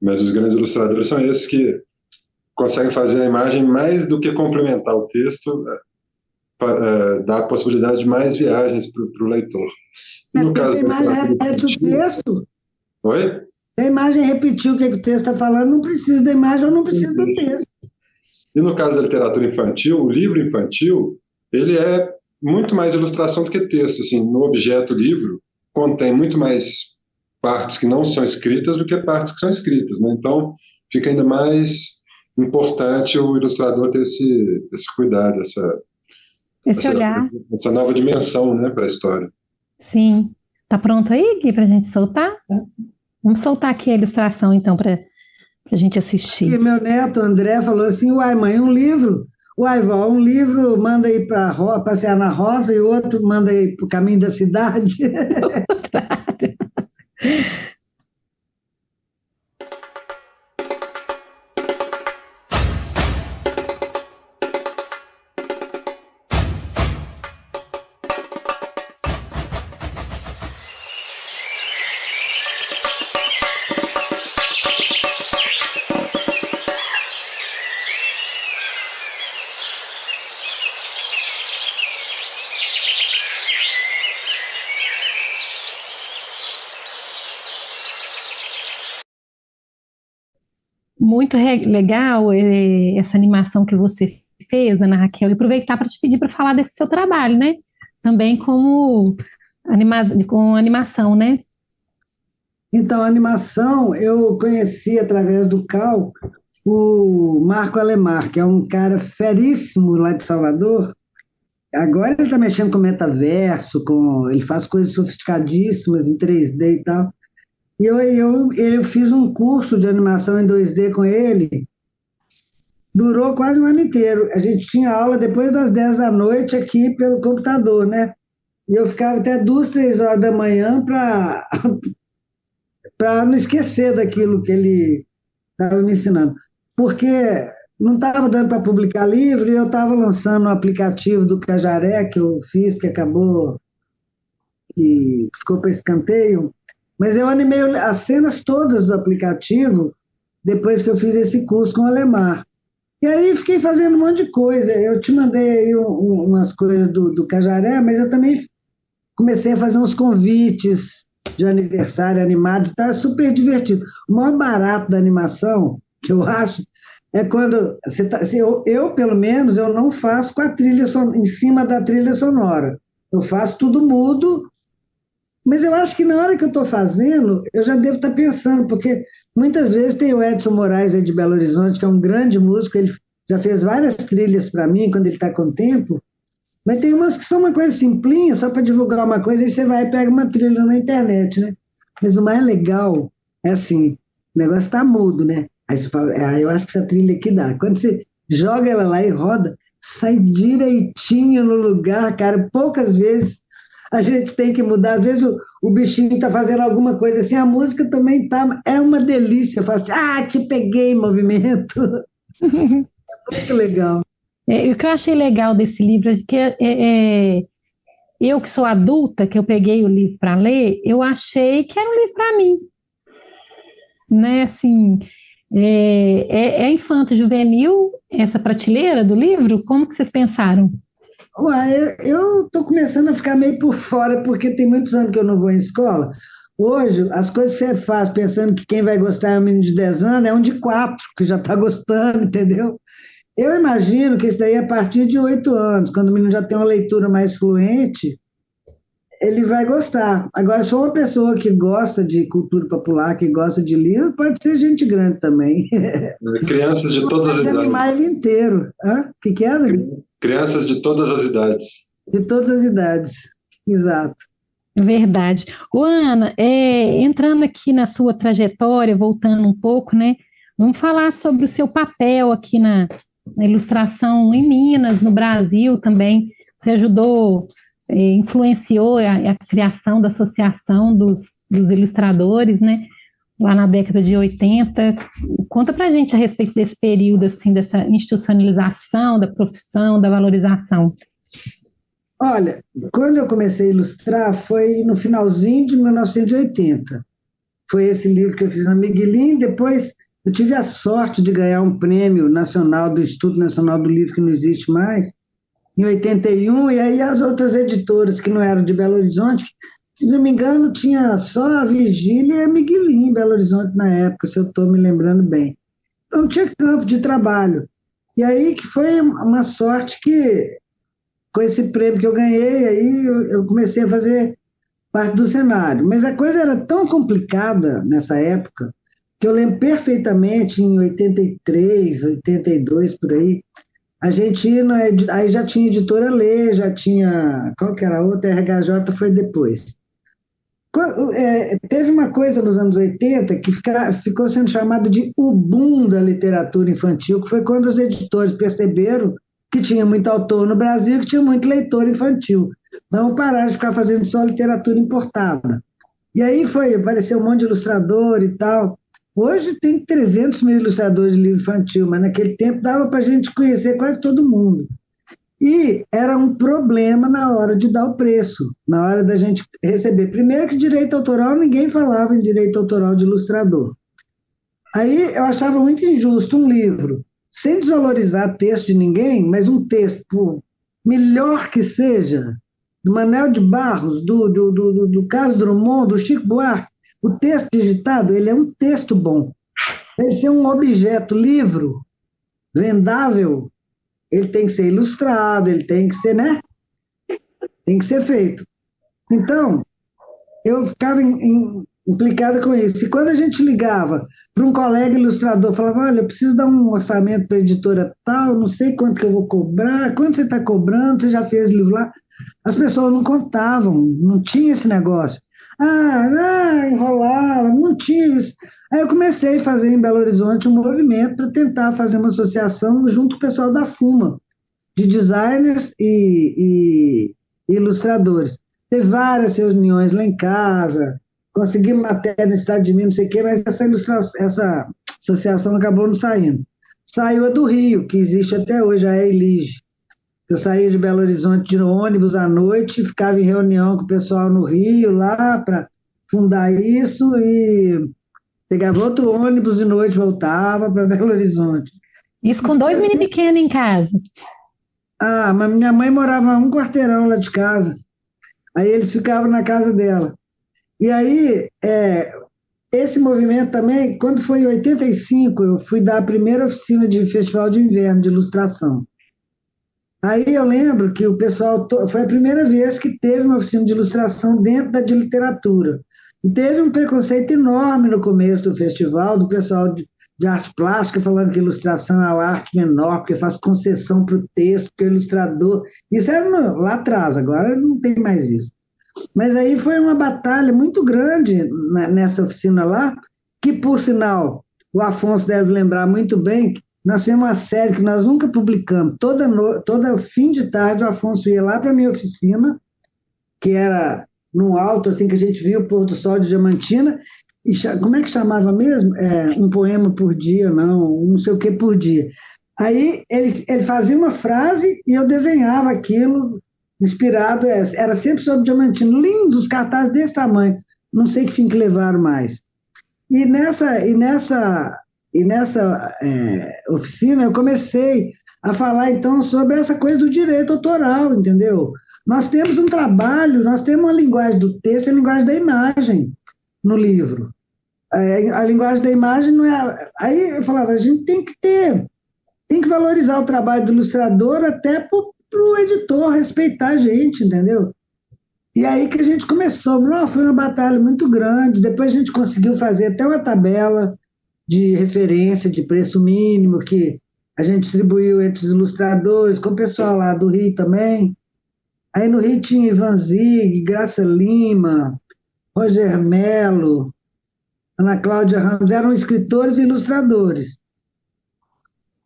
Mas os grandes ilustradores são esses que conseguem fazer a imagem mais do que complementar o texto, dá a possibilidade de mais viagens para o leitor. No porque se caso a da imagem literatura repete o infantil, texto, oi? se a imagem repetir o que o texto está falando, não precisa da imagem ou não precisa do texto. E no caso da literatura infantil, o livro infantil, ele é muito mais ilustração do que texto. Assim, no objeto livro, contém muito mais partes que não são escritas do que partes que são escritas, né? Então, fica ainda mais importante o ilustrador ter esse cuidado, Esse olhar, essa nova dimensão, né, para a história. sim. Tá pronto aí, Gui, para a gente soltar? Vamos soltar aqui a ilustração, então, para a gente E assistir. meu neto André falou assim: uai, mãe, um livro. Uai, vó, um livro manda ir para passear na roça e outro manda ir para o caminho da cidade. Muito legal essa animação que você fez, Ana Raquel, e aproveitar para te pedir para falar desse seu trabalho, né? Também com animação, né? Então, a animação eu conheci através do Cal o Marco Alemar, que é um cara feríssimo lá de Salvador. Agora ele está mexendo com metaverso, ele faz coisas sofisticadíssimas em 3D e tal. E eu fiz um curso de animação em 2D com ele, durou quase um ano inteiro. A gente tinha aula depois das 10 da noite aqui pelo computador, né? E eu ficava até 2, 3 horas da manhã para não esquecer daquilo que ele estava me ensinando. Porque não estava dando para publicar livro e eu estava lançando um aplicativo do Cajaré que eu fiz, que acabou, que ficou para escanteio. Mas eu animei as cenas todas do aplicativo depois que eu fiz esse curso com o Alemar. E aí fiquei fazendo um monte de coisa. Eu te mandei aí umas coisas do Cajaré, mas eu também comecei a fazer uns convites de aniversário animados, está super divertido. O maior barato da animação, que eu acho, é quando pelo menos, eu não faço com a trilha em cima da trilha sonora. Eu faço tudo mudo, mas eu acho que na hora que eu estou fazendo, eu já devo estar pensando, porque muitas vezes tem o Edson Moraes aí de Belo Horizonte, que é um grande músico, ele já fez várias trilhas para mim quando ele está com tempo, mas tem umas que são uma coisa simplinha, só para divulgar uma coisa, aí você vai e pega uma trilha na internet, né? Mas o mais legal é assim, o negócio está mudo, né? Aí você fala, eu acho que essa trilha aqui dá. Quando você joga ela lá e roda, sai direitinho no lugar, cara. Poucas vezes a gente tem que mudar. Às vezes o bichinho está fazendo alguma coisa assim, a música também tá, é uma delícia. Eu falo assim, te peguei em movimento. É muito legal. O que eu achei legal desse livro é que eu que sou adulta, que eu peguei o livro para ler, eu achei que era um livro para mim, né? Assim, é infanto-juvenil essa prateleira do livro? Como que vocês pensaram? Uai, eu estou começando a ficar meio por fora, porque tem muitos anos que eu não vou em escola. Hoje, as coisas que você faz pensando que quem vai gostar é um menino de 10 anos, é um de 4 que já está gostando, entendeu? Eu imagino que isso daí é a partir de 8 anos, quando o menino já tem uma leitura mais fluente, ele vai gostar. Agora, se for uma pessoa que gosta de cultura popular, que gosta de livro, pode ser gente grande também. Crianças de todas as Pode idades. animar ele inteiro. Hã? O que era? Crianças de todas as idades. De todas as idades. Exato. Verdade. Ô, Ana, entrando aqui na sua trajetória, voltando um pouco, né? Vamos falar sobre o seu papel aqui na ilustração em Minas, no Brasil também. Você ajudou, influenciou a criação da Associação dos Ilustradores, né? Lá na década de 80. Conta pra gente a respeito desse período, assim, dessa institucionalização da profissão, da valorização. Olha, quando eu comecei a ilustrar foi no finalzinho de 1980. Foi esse livro que eu fiz na Miguelin. Depois eu tive a sorte de ganhar um prêmio nacional do Instituto Nacional do Livro, que não existe mais, em 81, e aí as outras editoras que não eram de Belo Horizonte, se não me engano, tinha só a Virgília e a Miguelin em Belo Horizonte na época, se eu estou me lembrando bem. Então tinha campo de trabalho. E aí que foi uma sorte que, com esse prêmio que eu ganhei, aí eu comecei a fazer parte do cenário. Mas a coisa era tão complicada nessa época, que eu lembro perfeitamente, em 83, 82, por aí, a gente ia, aí já tinha Editora Lê, já tinha, qual que era a outra? RHJ foi depois. Teve uma coisa nos anos 80 que ficou sendo chamada de o boom da literatura infantil, que foi quando os editores perceberam que tinha muito autor no Brasil, que tinha muito leitor infantil. Não pararam de ficar fazendo só literatura importada. E aí apareceu um monte de ilustrador e tal. Hoje tem 300 mil ilustradores de livro infantil, mas naquele tempo dava para a gente conhecer quase todo mundo. E era um problema na hora de dar o preço, na hora da gente receber. Primeiro que direito autoral, ninguém falava em direito autoral de ilustrador. Aí eu achava muito injusto um livro, sem desvalorizar texto de ninguém, mas um texto, por melhor que seja, do Manuel de Barros, do Carlos Drummond, do Chico Buarque, o texto digitado, ele é um texto bom. Ele ser um objeto, livro, vendável, ele tem que ser ilustrado, ele tem que ser, né? Tem que ser feito. Então, eu ficava implicada com isso. E quando a gente ligava para um colega ilustrador, falava, olha, eu preciso dar um orçamento para a editora tal, não sei quanto que eu vou cobrar, quanto você está cobrando, você já fez livro lá? As pessoas não contavam, não tinha esse negócio. Enrolava, não tinha isso. Aí eu comecei a fazer em Belo Horizonte um movimento para tentar fazer uma associação junto com o pessoal da FUMA, de designers e ilustradores. Teve várias reuniões lá em casa, consegui matéria no estado de Minas, não sei o quê, mas essa associação acabou não saindo. Saiu a do Rio, que existe até hoje, a EILIGE. Eu saía de Belo Horizonte de ônibus à noite, ficava em reunião com o pessoal no Rio, lá, para fundar isso, e pegava outro ônibus de noite, voltava para Belo Horizonte. Isso com 2 meninos pequenos em casa. Mas minha mãe morava a um quarteirão lá de casa. Aí eles ficavam na casa dela. E aí, esse movimento também, quando foi em 85, eu fui dar a primeira oficina de Festival de Inverno de Ilustração. Aí eu lembro que o pessoal, foi a primeira vez que teve uma oficina de ilustração dentro da de literatura. E teve um preconceito enorme no começo do festival, do pessoal de arte plástica, falando que ilustração é uma arte menor, porque faz concessão para o texto, porque o ilustrador... Isso era lá atrás, agora não tem mais isso. Mas aí foi uma batalha muito grande nessa oficina lá, que, por sinal, o Afonso deve lembrar muito bem, nós fizemos uma série que nós nunca publicamos. Todo fim de tarde, o Afonso ia lá para a minha oficina, que era num alto, assim, que a gente via o pôr do sol de Diamantina, e como é que chamava mesmo? Um poema por dia, não sei o que por dia. Aí ele fazia uma frase e eu desenhava aquilo, inspirado, era sempre sobre Diamantino, lindos cartazes desse tamanho, não sei que fim que levaram mais. E nessa oficina eu comecei a falar então sobre essa coisa do direito autoral, entendeu? Nós temos um trabalho, nós temos uma linguagem do texto e a linguagem da imagem no livro. A linguagem da imagem não é... Aí eu falava, a gente tem que valorizar o trabalho do ilustrador até para o editor respeitar a gente, entendeu? E aí que a gente começou. Não, foi uma batalha muito grande, depois a gente conseguiu fazer até uma tabela de referência de preço mínimo, que a gente distribuiu entre os ilustradores, com o pessoal lá do Rio também. Aí no Rio tinha Ivan Zig, Graça Lima, Roger Mello, Ana Cláudia Ramos, eram escritores e ilustradores.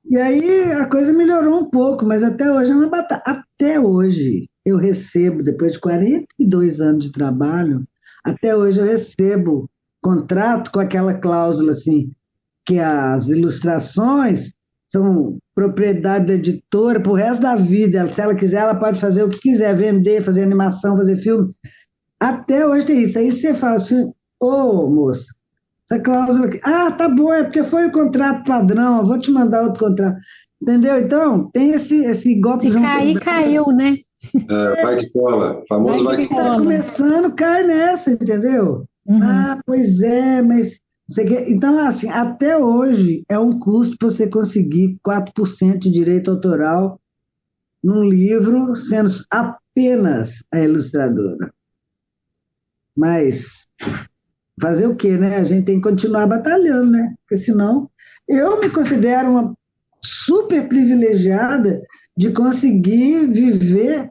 E aí a coisa melhorou um pouco, mas até hoje é uma batalha. Até hoje eu recebo, depois de 42 anos de trabalho, até hoje eu recebo contrato com aquela cláusula assim, que as ilustrações são propriedade da editora para o resto da vida. Se ela quiser, ela pode fazer o que quiser, vender, fazer animação, fazer filme. Até hoje tem isso. Aí você fala assim, moça, essa cláusula aqui, tá bom, é porque foi o contrato padrão, eu vou te mandar outro contrato. Entendeu? Então, tem esse golpe. Se cair, caiu, né? Vai que cola, famoso vai que cola. Está começando, cai nessa, entendeu? Uhum. Pois é, mas... Então, assim, até hoje é um custo para você conseguir 4% de direito autoral num livro, sendo apenas a ilustradora. Mas fazer o quê, né? A gente tem que continuar batalhando, né? Porque senão... Eu me considero uma super privilegiada de conseguir viver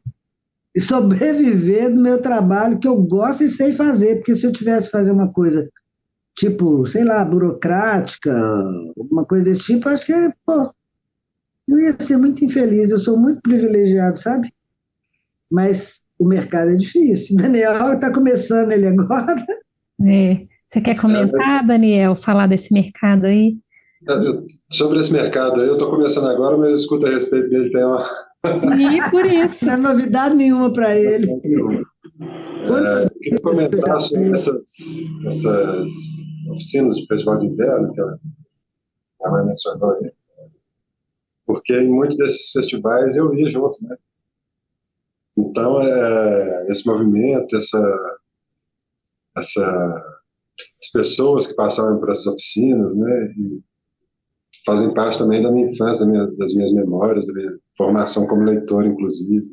e sobreviver do meu trabalho, que eu gosto e sei fazer, porque se eu tivesse que fazer uma coisa tipo, sei lá, burocrática, alguma coisa desse tipo, acho que, eu ia ser muito infeliz, eu sou muito privilegiado, sabe? Mas o mercado é difícil. Daniel está começando ele agora. Você quer comentar, Daniel, falar desse mercado aí? Sobre esse mercado aí, eu estou começando agora, mas eu escuto a respeito dele, tem uma... E por isso. Não é novidade nenhuma para ele. Eu queria comentar sobre essas oficinas de festival de inverno que ela mencionou aí, porque em muitos desses festivais eu ia junto, né? Então, esse movimento, as pessoas que passaram por essas oficinas, né, e fazem parte também da minha infância, das minhas memórias, da minha formação como leitor, inclusive.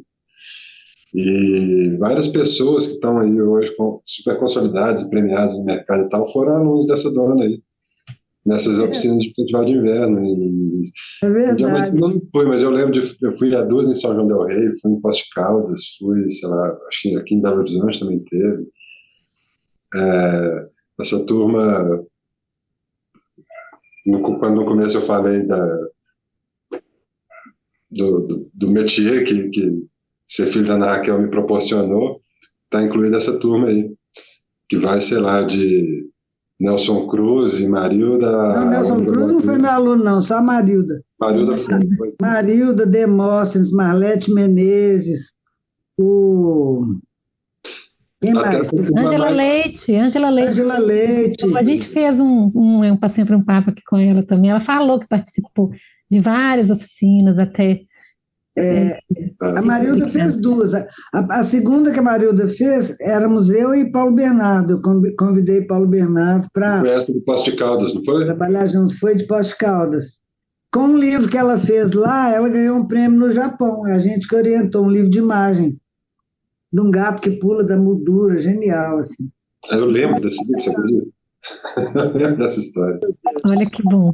E várias pessoas que estão aí hoje super consolidadas e premiadas no mercado e tal, foram alunos dessa dona aí, nessas oficinas de festival de inverno. É verdade. Não fui, mas eu lembro eu fui a duas em São João del Rei, fui em Poços de Caldas, fui, sei lá, acho que aqui em Belo Horizonte também teve. Essa turma, quando no começo eu falei do métier que ser filho da Ana Raquel me proporcionou, está incluída essa turma aí, que vai, sei lá, de Nelson Cruz e Marilda... Não, Nelson Cruz não foi meu aluno, não, só a Marilda. Marilda foi. Marilda, Demóstenes, Marlete Menezes, quem mais? Ângela Leite. Ângela Leite. A gente fez um passeio para um papo aqui com ela também. Ela falou que participou de várias oficinas até... A Marilda fez duas. A segunda que a Marilda fez, éramos eu e Paulo Bernardo. Eu convidei Paulo Bernardo para... Foi essa de Poços de Caldas, não foi? Trabalhar junto. Foi de Poços de Caldas. Com um livro que ela fez lá, ela ganhou um prêmio no Japão. A gente que orientou um livro de imagem de um gato que pula da moldura. Genial, assim. Eu lembro desse livro, você acredita? Eu lembro dessa história. Olha que bom.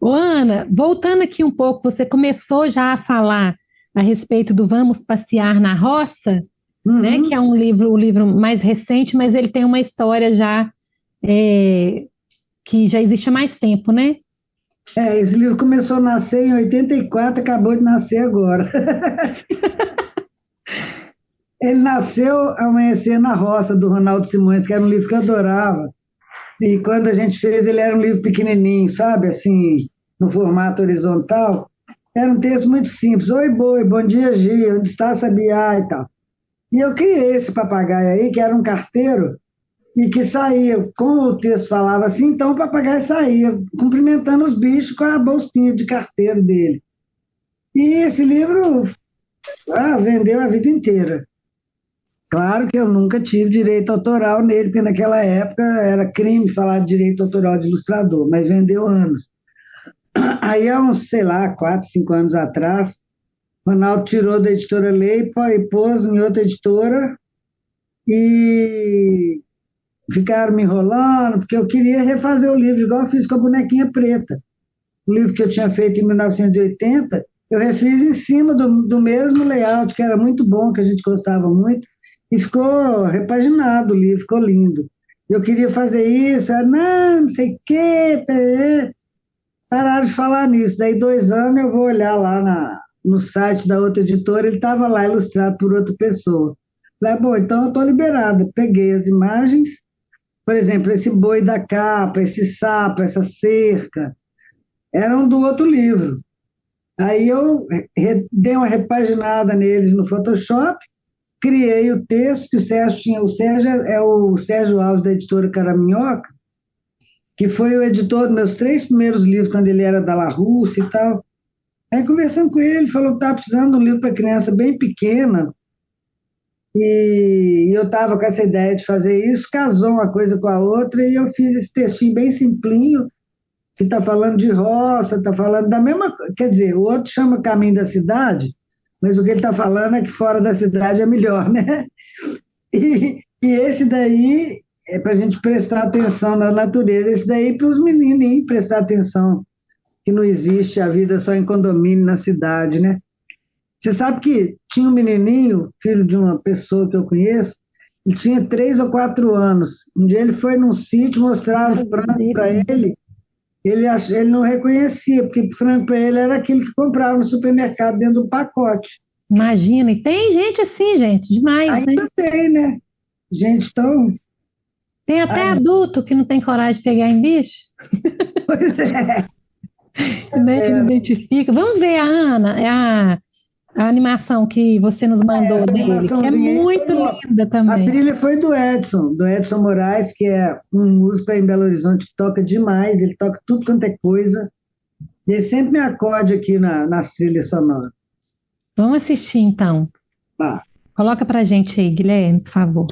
Ô, Ana, voltando aqui um pouco, você começou já a falar a respeito do Vamos Passear na Roça, né, que é o livro mais recente, mas ele tem uma história já que já existe há mais tempo, né? Esse livro começou a nascer em 84, acabou de nascer agora. Ele nasceu Amanhecer na Roça, do Ronaldo Simões, que era um livro que eu adorava. E quando a gente fez, ele era um livro pequenininho, sabe? Assim, no formato horizontal, era um texto muito simples. Oi, boi, bom dia, Gia, onde está Sabiá e tal. E eu criei esse papagaio aí, que era um carteiro, e que saía, como o texto falava assim, então o papagaio saía, cumprimentando os bichos com a bolsinha de carteiro dele. E esse livro vendeu a vida inteira. Claro que eu nunca tive direito autoral nele, porque naquela época era crime falar de direito autoral de ilustrador, mas vendeu anos. Aí, há uns, sei lá, 4, 5 anos atrás, o Ronaldo tirou da editora Lei e pôs em outra editora e ficaram me enrolando, porque eu queria refazer o livro, igual eu fiz com a Bonequinha Preta. O livro que eu tinha feito em 1980, eu refiz em cima do mesmo layout, que era muito bom, que a gente gostava muito, e ficou repaginado o livro, ficou lindo. Eu queria fazer isso, não sei o quê, pararam de falar nisso. Daí 2 anos eu vou olhar lá no site da outra editora, ele estava lá ilustrado por outra pessoa. Falei, bom, então eu estou liberada. Peguei as imagens, por exemplo, esse boi da capa, esse sapo, essa cerca, eram do outro livro. Aí eu dei uma repaginada neles no Photoshop, criei o texto que o Sérgio tinha. O Sérgio é o Sérgio Alves, da editora Caraminhoca, que foi o editor dos meus 3 primeiros livros, quando ele era da La Russa e tal. Aí, conversando com ele falou que estava precisando de um livro para criança bem pequena, e eu estava com essa ideia de fazer isso, casou uma coisa com a outra, e eu fiz esse textinho bem simplinho, que está falando de roça, está falando da mesma coisa. Quer dizer, o outro chama Caminho da Cidade, mas o que ele está falando é que fora da cidade é melhor, né? E esse daí é para a gente prestar atenção na natureza, esse daí para os menininhos prestar atenção, que não existe a vida só em condomínio na cidade, né? Você sabe que tinha um menininho, filho de uma pessoa que eu conheço, ele tinha 3 ou 4 anos. Um dia ele foi num sítio, mostraram o frango para ele, ele não reconhecia, porque frango para ele era aquilo que comprava no supermercado dentro do pacote. Imagina, e tem gente assim, gente, demais, né? Ainda tem, né? Gente tão... Tem até adulto que não tem coragem de pegar em bicho, Pois é. né? Que não identifica. Vamos ver a Ana, a animação que você nos mandou Essa dele, que é animaçãozinha aí muito foi linda A também. trilha foi do Edson Moraes, que é um músico aí em Belo Horizonte que toca demais, ele toca tudo quanto é coisa, e ele sempre me acode aqui nas trilhas sonoras. Vamos assistir então. Tá. Coloca pra gente aí, Guilherme, por favor.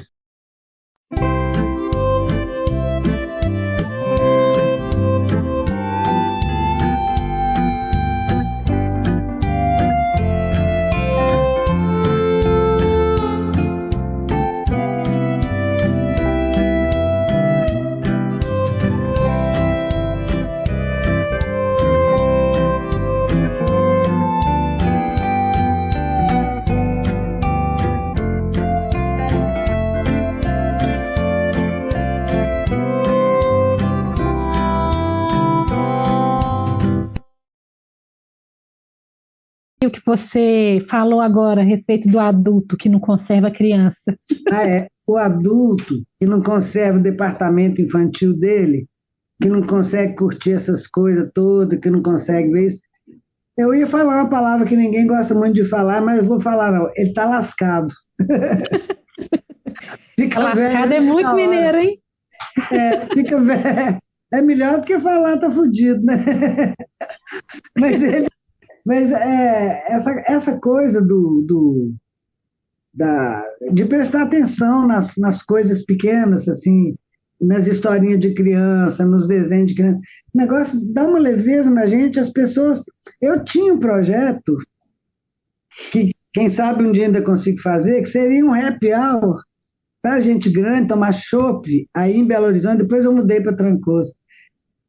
E o que você falou agora a respeito do adulto que não conserva a criança. O adulto que não conserva o departamento infantil dele, que não consegue curtir essas coisas todas, que não consegue ver isso. Eu ia falar uma palavra que ninguém gosta muito de falar, mas eu vou falar não. Ele está lascado. Fica Lascado velho é antes muito da hora. mineiro, hein? Fica velho. É melhor do que falar tá fudido, né? Mas essa coisa de prestar atenção nas coisas pequenas, assim, nas historinhas de criança, nos desenhos de criança, o negócio dá uma leveza na gente, as pessoas... Eu tinha um projeto que, quem sabe um dia ainda consigo fazer, que seria um happy hour para gente grande, tomar chopp, aí em Belo Horizonte, depois eu mudei para Trancoso,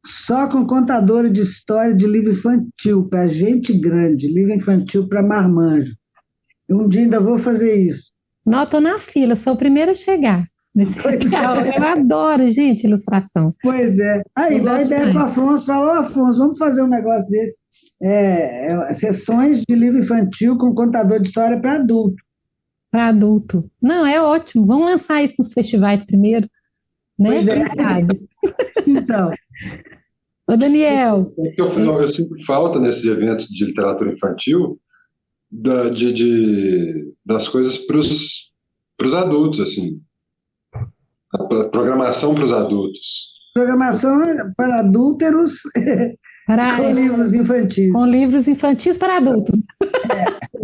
só com contadora de história de livro infantil, para gente grande, livro infantil para marmanjo. Um dia ainda vou fazer isso. Não, estou na fila, sou a primeira a chegar nesse canal. Eu adoro, gente, ilustração. Pois é. Aí dá ideia para o Afonso, falou, Afonso, vamos fazer um negócio desse. Sessões de livro infantil com contador de história para adulto. Para adulto. Não, é ótimo. Vamos lançar isso nos festivais primeiro, né? Pois é. Quem sabe? Então, Ô, Daniel, Eu sinto falta nesses eventos de literatura infantil das coisas para os adultos, assim, programação para os adultos. Programação para adúlteros com livros infantis. Com livros infantis para adultos.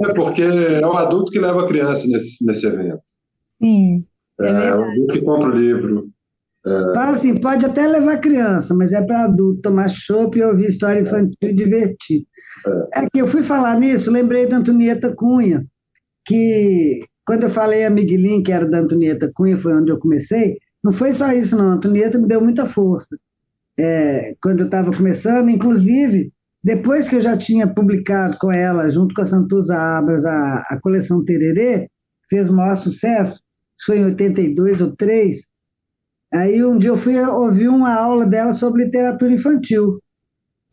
É porque é o adulto que leva a criança nesse evento. Sim. É o adulto que compra o livro. Fala assim, pode até levar criança, mas é para adulto tomar chopp e ouvir história infantil e divertir. É que eu fui falar nisso, lembrei da Antonieta Cunha, que quando eu falei a Miguelin, que era da Antonieta Cunha, foi onde eu comecei, não foi só isso não, a Antonieta me deu muita força. Quando eu estava começando, inclusive, depois que eu já tinha publicado com ela, junto com a Santuza Abras, a coleção Tererê, fez o maior sucesso, isso foi em 82 ou 3. Aí um dia eu fui ouvir uma aula dela sobre literatura infantil.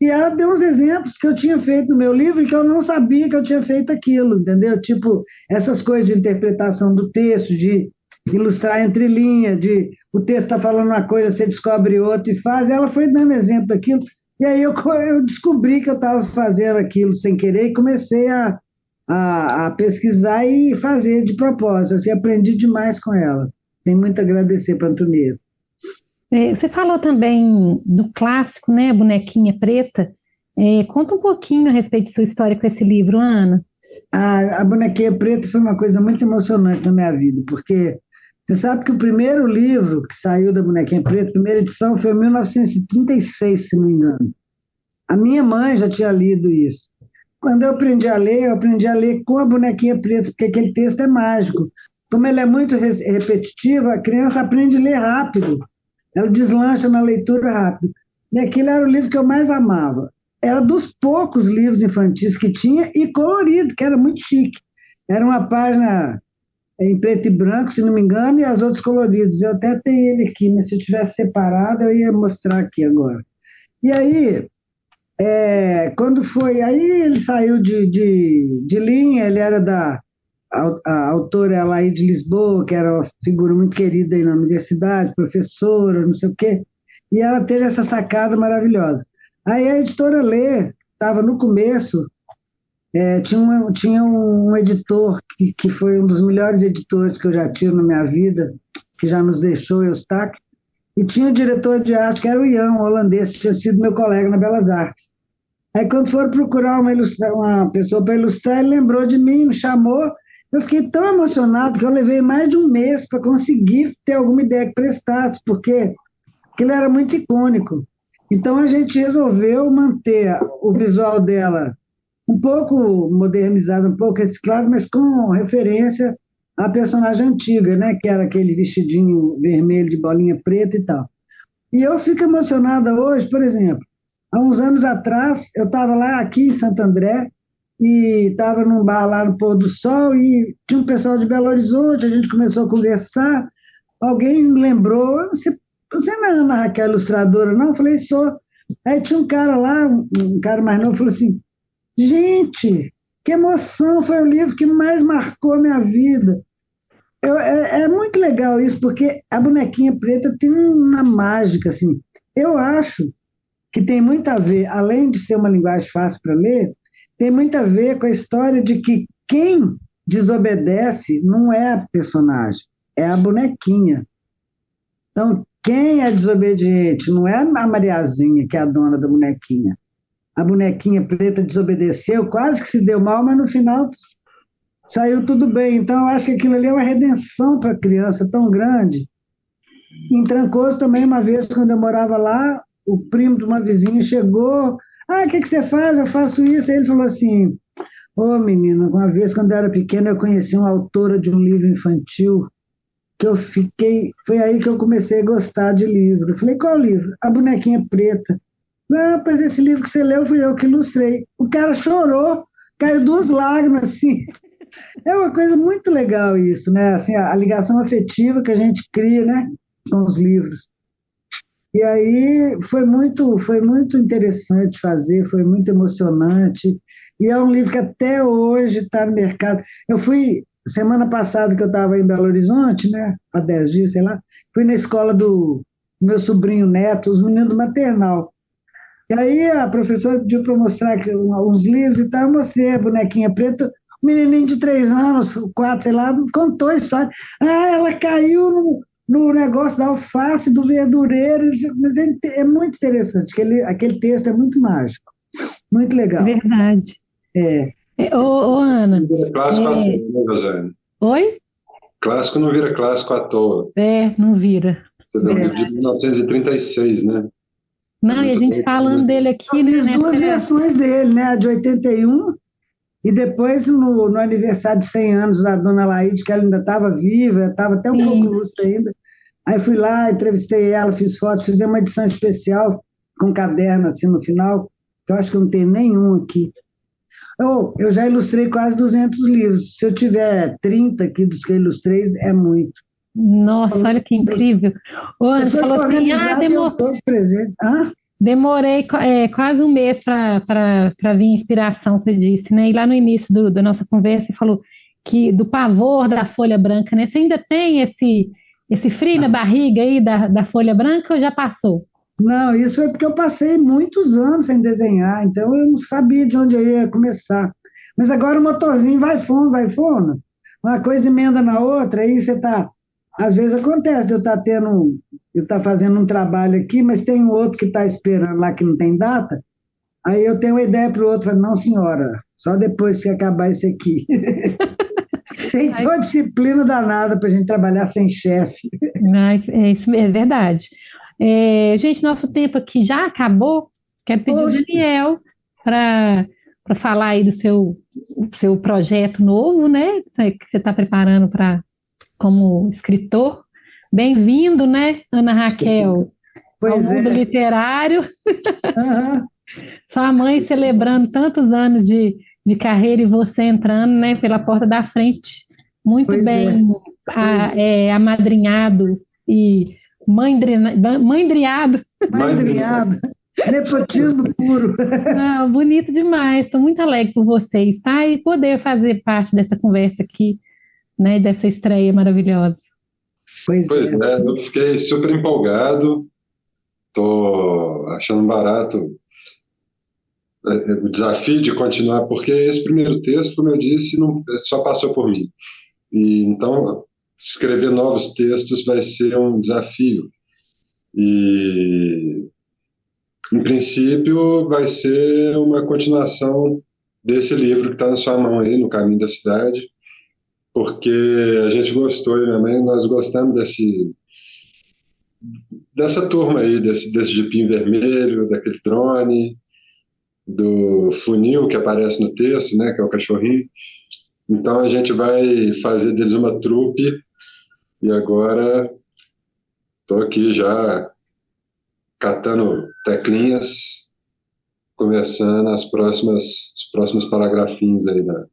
E ela deu uns exemplos que eu tinha feito no meu livro e que eu não sabia que eu tinha feito aquilo, entendeu? Tipo, essas coisas de interpretação do texto, de ilustrar entre linhas, de o texto está falando uma coisa, você descobre outra e faz. Ela foi dando exemplo daquilo. E aí eu descobri que eu estava fazendo aquilo sem querer e comecei a pesquisar e fazer de propósito. Assim, aprendi demais com ela. Tenho muito a agradecer para a Antonieta. Você falou também do clássico, né, Bonequinha Preta. Conta um pouquinho a respeito de sua história com esse livro, Ana. A Bonequinha Preta foi uma coisa muito emocionante na minha vida, porque você sabe que o primeiro livro que saiu da Bonequinha Preta, a primeira edição, foi em 1936, se não me engano. A minha mãe já tinha lido isso. Quando eu aprendi a ler com a Bonequinha Preta, porque aquele texto é mágico. Como ele é muito repetitivo, a criança aprende a ler rápido. Ela deslancha na leitura rápido. E aquele era o livro que eu mais amava. Era dos poucos livros infantis que tinha e colorido, que era muito chique. Era uma página em preto e branco, se não me engano, e as outras coloridas. Eu até tenho ele aqui, mas se eu tivesse separado, eu ia mostrar aqui agora. E aí, quando foi... Aí ele saiu de linha, ele era a autora é lá de Lisboa, que era uma figura muito querida aí na universidade, professora, não sei o quê, e ela teve essa sacada maravilhosa. Aí a editora Lê, estava no começo, tinha um editor que foi um dos melhores editores que eu já tive na minha vida, que já nos deixou, Eustáquio, e tinha o diretor de arte, que era o Ian, um holandês, que tinha sido meu colega na Belas Artes. Aí quando foram procurar uma pessoa para ilustrar, ele lembrou de mim, me chamou. Eu fiquei tão emocionado que eu levei mais de um mês para conseguir ter alguma ideia que prestasse, porque aquilo era muito icônico. Então a gente resolveu manter o visual dela um pouco modernizado, um pouco reciclado, mas com referência à personagem antiga, né? Que era aquele vestidinho vermelho de bolinha preta e tal. E eu fico emocionada hoje, por exemplo, há uns anos atrás, eu estava lá aqui em Santo André, e estava num bar lá no pôr do sol, e tinha um pessoal de Belo Horizonte, a gente começou a conversar, alguém me lembrou, você não é Ana Raquel ilustradora, não? Eu falei, sou. Aí tinha um cara lá, um cara mais novo, falou assim, gente, que emoção, foi o livro que mais marcou a minha vida. É muito legal isso, porque a Bonequinha Preta tem uma mágica, assim, eu acho que tem muito a ver, além de ser uma linguagem fácil para ler, tem muito a ver com a história de que quem desobedece não é a personagem, é a bonequinha. Então, quem é desobediente não é a Mariazinha, que é a dona da bonequinha. A Bonequinha Preta desobedeceu, quase que se deu mal, mas no final saiu tudo bem. Então, eu acho que aquilo ali é uma redenção para a criança tão grande. Em Trancoso também, uma vez, quando eu morava lá, o primo de uma vizinha chegou, o que você faz? Eu faço isso. Aí ele falou assim, menina, uma vez quando eu era pequena eu conheci uma autora de um livro infantil que eu fiquei, foi aí que eu comecei a gostar de livro. Eu falei, qual livro? A Bonequinha Preta. Pois esse livro que você leu fui eu que ilustrei. O cara chorou, caiu 2 lágrimas, assim. É uma coisa muito legal isso, né? Assim, a ligação afetiva que a gente cria, né, com os livros. E aí foi muito interessante fazer, foi muito emocionante, e é um livro que até hoje está no mercado. Eu fui, semana passada que eu estava em Belo Horizonte, né, há 10 dias, sei lá, fui na escola do meu sobrinho neto, os meninos do maternal. E aí a professora pediu para eu mostrar uns livros e tal, eu mostrei a bonequinha preta, um menininho de 3 anos, 4, sei lá, contou a história. Ah, ela caiu no negócio da alface, do verdureiro, mas é muito interessante, aquele texto é muito mágico, muito É legal. verdade. É. Ô, Ana, Clássico à toa, é, né, Rosane? oi? Clássico não vira clássico à toa. Não vira. Você vê um livro de 1936, né? É Não, e a muito gente bom. falando dele Eu aqui, né, fiz duas versões dele, né? A de 81 e depois no aniversário de 100 anos da Dona Laíde, que ela ainda estava viva, estava até um pouco sim, lúcida ainda. Aí fui lá, entrevistei ela, fiz fotos, fiz uma edição especial com caderno assim no final, que eu acho que eu não tenho nenhum aqui. Eu já ilustrei quase 200 livros. Se eu tiver 30 aqui dos que eu ilustrei, é muito. nossa, olha que Eu incrível. Ô, Ana, você sou falou assim, organizada e eu estou de presente. Ah, demorei quase um mês para vir inspiração, você disse, né? E lá no início da nossa conversa, você falou que do pavor da folha branca, né? Você ainda tem esse frio na barriga aí da folha branca ou já passou? não, isso é porque eu passei muitos anos sem desenhar, então eu não sabia de onde eu ia começar. Mas agora o motorzinho vai fundo, vai fundo. Uma coisa emenda na outra, aí você está. Às vezes acontece de eu estar fazendo um trabalho aqui, mas tem um outro que está esperando lá que não tem data. Aí eu tenho uma ideia para o outro, falo, não, senhora, só depois que acabar isso aqui. Tem Ai, toda disciplina danada para a gente trabalhar sem chefe. ai, isso é verdade. Gente, nosso tempo aqui já acabou. Quero pedir o Poxa, Daniel para falar aí do seu projeto novo, né? Que você está preparando como escritor. Bem-vindo, né, Ana Raquel, ao pois mundo é. literário. Aham, Sua mãe celebrando tantos anos de carreira e você entrando, né, pela porta da frente, muito pois é, bem pois é. amadrinhado e mandriado. Mas, Madrinhada. Nepotismo puro. Não, bonito demais. Estou muito alegre por vocês, tá? E poder fazer parte dessa conversa aqui, né, dessa estreia maravilhosa. Pois pois é. é, eu fiquei super empolgado, estou achando barato o desafio de continuar, porque esse primeiro texto, como eu disse, não, só passou por mim. E então, escrever novos textos vai ser um desafio. E, em princípio, vai ser uma continuação desse livro que está na sua mão aí, No Caminho da Cidade, porque a gente gostou, eu e minha mãe, nós gostamos dessa turma aí, desse jipinho vermelho, daquele drone, do funil que aparece no texto, né, que é o cachorrinho. Então a gente vai fazer deles uma trupe e agora estou aqui já catando teclinhas, começando os próximos paragrafinhos aí da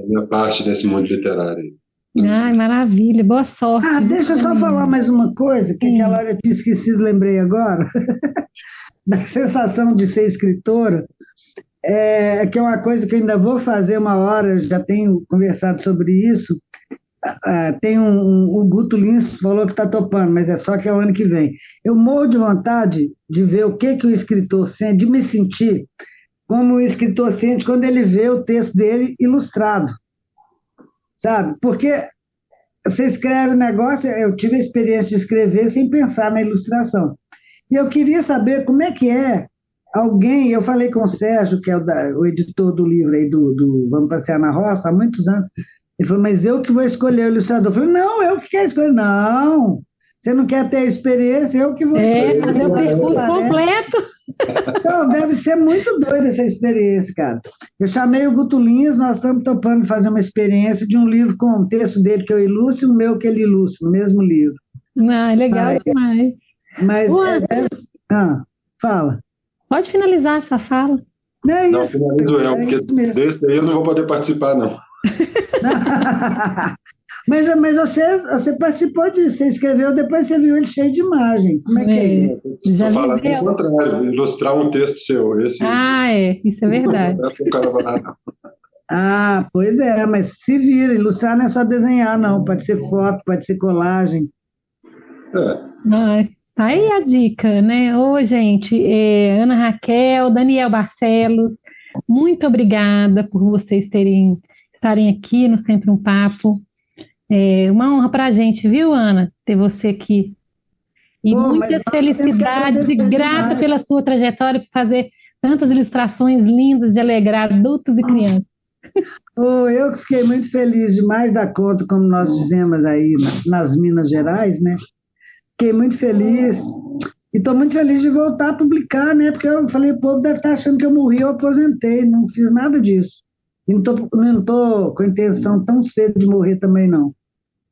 minha parte nesse mundo literário. Ai, maravilha, boa sorte, Ah, viu, deixa eu só Daniel? falar mais uma coisa, que aquela Sim. hora eu tinha esquecido, lembrei agora, da sensação de ser escritora, que é uma coisa que eu ainda vou fazer uma hora, eu já tenho conversado sobre isso. Tem o Guto Lins falou que está topando, mas é só que é o ano que vem. Eu morro de vontade de ver o que o escritor sente, de me sentir como o escritor sente quando ele vê o texto dele ilustrado, sabe? Porque você escreve um negócio, eu tive a experiência de escrever sem pensar na ilustração. E eu queria saber como é que é alguém, eu falei com o Sérgio, que é o editor do livro aí do Vamos Passear na Roça, há muitos anos. Ele falou, mas eu que vou escolher o ilustrador. Eu falei, não, eu que quero escolher. Não, você não quer ter a experiência, eu que vou escolher. Fazer o percurso completo. Então, deve ser muito doida essa experiência, cara. Eu chamei o Guto Linhas, nós estamos topando fazer uma experiência de um livro com um texto dele que eu ilustro e o meu que ele ilustra, no mesmo livro. Ah, legal demais. Mas Ana, fala. pode finalizar a sua fala. Não é Não, isso. finalizo eu, porque desse aí eu não vou poder participar, não. Mas você participou disso, você escreveu, depois você viu ele cheio de imagem. Como é que é isso? Já Estou falando viveu. o contrário, ilustrar um texto seu. Esse Isso é verdade. não é para o cara falar, não. Ah, pois é, mas se vira, ilustrar não é só desenhar, não. Pode ser foto, pode ser colagem. É, Ai, Tá aí a dica, né? Ô, gente, Ana Raquel, Daniel Barcelos, muito obrigada por vocês estarem aqui no Sempre um Papo. É uma honra para a gente, viu, Ana, ter você aqui. E Pô, mas muitas nós temos que felicidades e agradecer grata demais. pela sua trajetória, por fazer tantas ilustrações lindas de alegrar adultos e crianças. Oh, eu que fiquei muito feliz demais da conta, como nós dizemos aí nas Minas Gerais, né? Fiquei muito feliz e estou muito feliz de voltar a publicar, né? Porque eu falei, o povo deve estar achando que eu morri, eu aposentei, não fiz nada disso. E não tô com a intenção tão cedo de morrer também, não.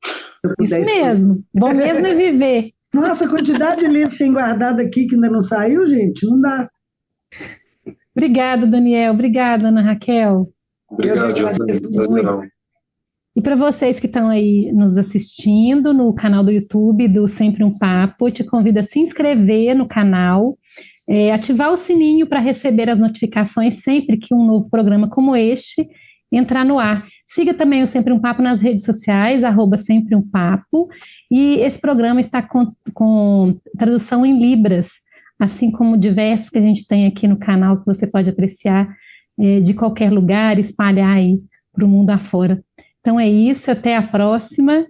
Se eu puder Isso escolher. mesmo, bom mesmo é viver. Nossa, a quantidade de livro que tem guardado aqui que ainda não saiu, gente, não dá. Obrigada, Daniel, obrigada, Ana Raquel. Eu que Obrigado, Giovanni. agradeço muito. Prazerão. E para vocês que estão aí nos assistindo no canal do YouTube do Sempre um Papo, eu te convido a se inscrever no canal, ativar o sininho para receber as notificações sempre que um novo programa como este entrar no ar. Siga também o Sempre um Papo nas redes sociais, @Sempre um Papo, e esse programa está com tradução em Libras, assim como diversos que a gente tem aqui no canal que você pode apreciar de qualquer lugar, espalhar aí para o mundo afora. Então é isso, até a próxima